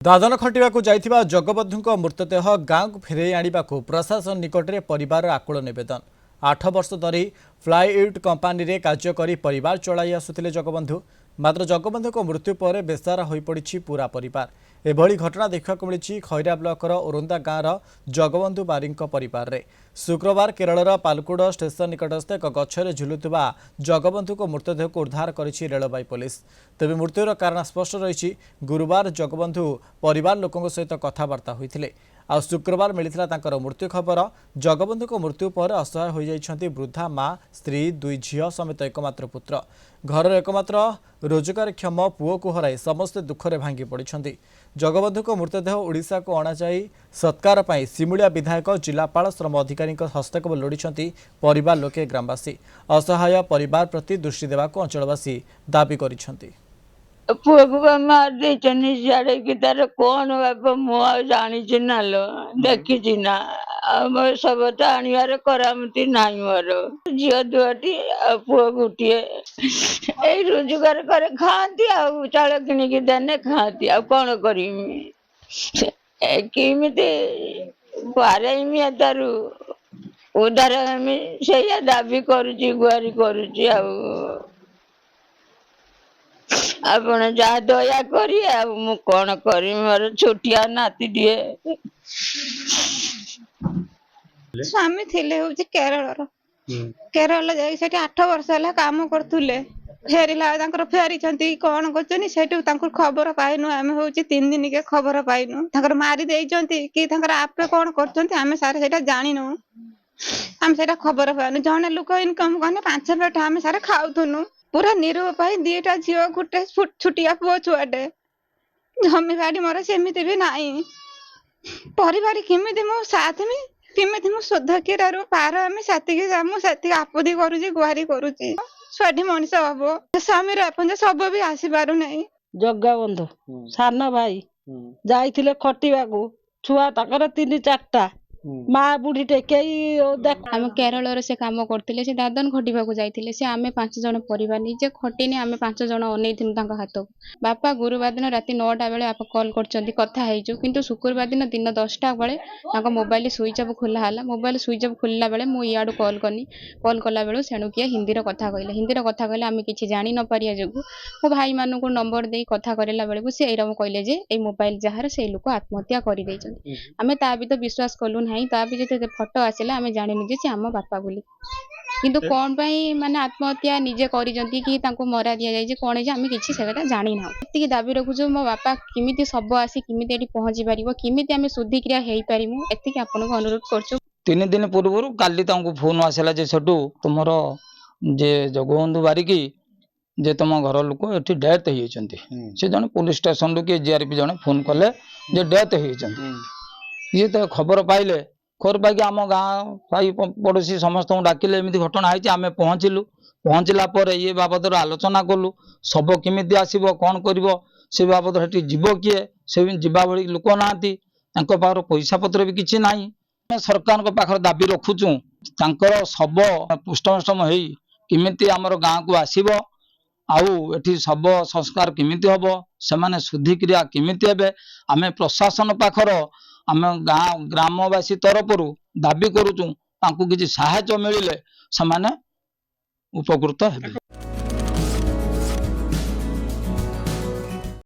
दादन खटिवाकू जाइथिबा जगबंधुको मृतदेह गाँव को फेरई आनिबाकू प्रशासन निकटरे परिवार आकुल निवेदन। 8 वर्ष धरी फ्लाइउड कंपानी रे कार्य करी परिवार चलाई आसुथिले जगबंधु। मात्र जगबंधुको मृत्यु पर बेसारा होई पड़िछि पूरा परिवार। एभली घटना देखा मिली खैरा ब्लॉकर ओरुंदा गाँवर जगबंधु बारीଙ୍କ परिवार रे। शुक्रवार केरलर पालकुड़ स्टेशन निकटस्थ एक गछरे झुलुवा जगबंधुको मृतदेह को उद्धार करिछि रेलवे पुलिस। तेबे मृत्युर कारण स्पष्ट रही। गुरुवार जगबंधु परिवार लोकों सहित कथबार्ता होइथिले। आ शुक्रवार मिलिथिला तांकर मृत्यु खबर। जगबंधुको मृत्यु पर असहाय हो जाइछन्ति वृद्धा माँ, स्त्री, 2 झियो समेत एकमात्र पुत्र। घर एकमात्र रोजगारक्षम पुओ को हराई समस्ते दुखरे भांगी पड़िछन्ति। जगबंधुको मृतदेह ओडिशा को अणाई सत्कार पाई सिमुलिया विधायक जिलापाल श्रम अधिकारी हस्तक्षेप लोड़िछन्ति परिवार लोके ग्रामवासी। असहाय परिवार प्रति दृष्टि देवाको अंचलवासी दाबी करिछन्ति। पुआ को मार दे सियाड़े की तार कौन बाप मुझे जानी ना लो देखी ना सब तो आनिबार करामती ना मोर झील दुआटी पुआ गोटे रोजगार करे खाती चाल किणिकी देने खाती कौन करमी पारमी तारू उधार से दाबी करुची गुहारी करुची आपण जहा दया करी कौन करी मोर छोटिया नाती दिए स्वामी थिले होची केरल जाई सेठी 8 वर्ष हला काम करथुले फेरिला तांकर फेरिचंती कौन करचनी सेठी तांकर खबर पाइनु आमे होची 3 दिन के खबर पाइनु तांकर मारी देइचंती कि तांकर आपे कौन करचंती आमे सारे सेटा जानिनु आमे सेटा खबर पाइनु जने लोक इनकम करने 5 पेट आमे सारे खाउथुनु पूरा निरुप पाई 2टा झियो गुटे छुटिया पुओ छुआटे जमी बाड़ी मोर सेमिति भी नाही परिवार किमिति मो साथ में किमिति मो शोधकिरारु पार आमे साथी आपत्ति करूची गुहारी करूची स्वाधी मनीष हबो स्वामी अपन सब भी आसी पारु नाही। जगबंधु सान भाई जाइथिले खटिबाकू छुआ ताकर 3-4टा माँ बुढ़ी टेके आम केरल से काम करते से दादन खटिबा जाइए से आम 5 जन परिवार निजे खटिनी आम 5 जन अनैथिलु हाथ को बापा गुरुवार दिन राति 9टा बेले आप कॉल कर कथा किंतु शुक्रवार दिन दिन 10टा बेले मोबाइल स्विच ऑफ खोला है मोबाइल स्विच ऑफ खोलला बेले मु इाड़ू कॉल कनी कॉल कला बेलू सेणुकिया हिंदी कथा कहले आम कि जानी न पारिया जो मो भाई मानू नंबर दे कथा करला बेलू से कहले जे ए मोबाइल जार से लोक आत्महत्या कर आम ता भी तो विश्वास कलु नहीं ता भी जो फोटो आसला आम जानिनु जे आम बापा बोली किंतु कौन पाई माने आत्महत्या निजे करिजंती कि तांको मरा दिया जाय जे कोन जे आम किछि सेटा जानि ना एति दाबी रखुछु मो बापा किमिति सब आसी किमिति एटी पहुंची परिबो किमिति आम शुद्धि क्रिया हेई परिमु एति आपनको अनुरोध करछु। 3 दिन पूर्व काली तांको फोन आसला जे छटू तुमरो जे जगबंधु बारिकी जे तुम घर लोक एटी डेथ होई छंती से जने पुलिस स्टेशन लो के जीआरपी जने फोन कले जे डेथ होई छंती ये तो खबर पाइले खबर पाई आम गाँ भाई पड़ोसी समस्त डाकिले एमती घटना है आम पहुँचलु पहुँचला पर ये बाबद आलोचना कलु शब केमिति आसीबो कौन करिवो से बाबद हेटी जीव किए से जीवा भली लोक नांती तांको पाखर पैसा पत्र भी किछि नाही सरकार को पाखर दाबी रखुचु तांकर शब पोस्टमार्टम हेई केमिति आमर गाँ को आसीबो आउ एठी शब संस्कार केमिति हबो सेमाने शुद्धि क्रिया केमिति हेबे आमे प्रशासन पाखर आम गाँ ग्रामवासी तरफ दाबी करुचु तांको किछि सहायता मिलिले समाने उपकृत हेबे।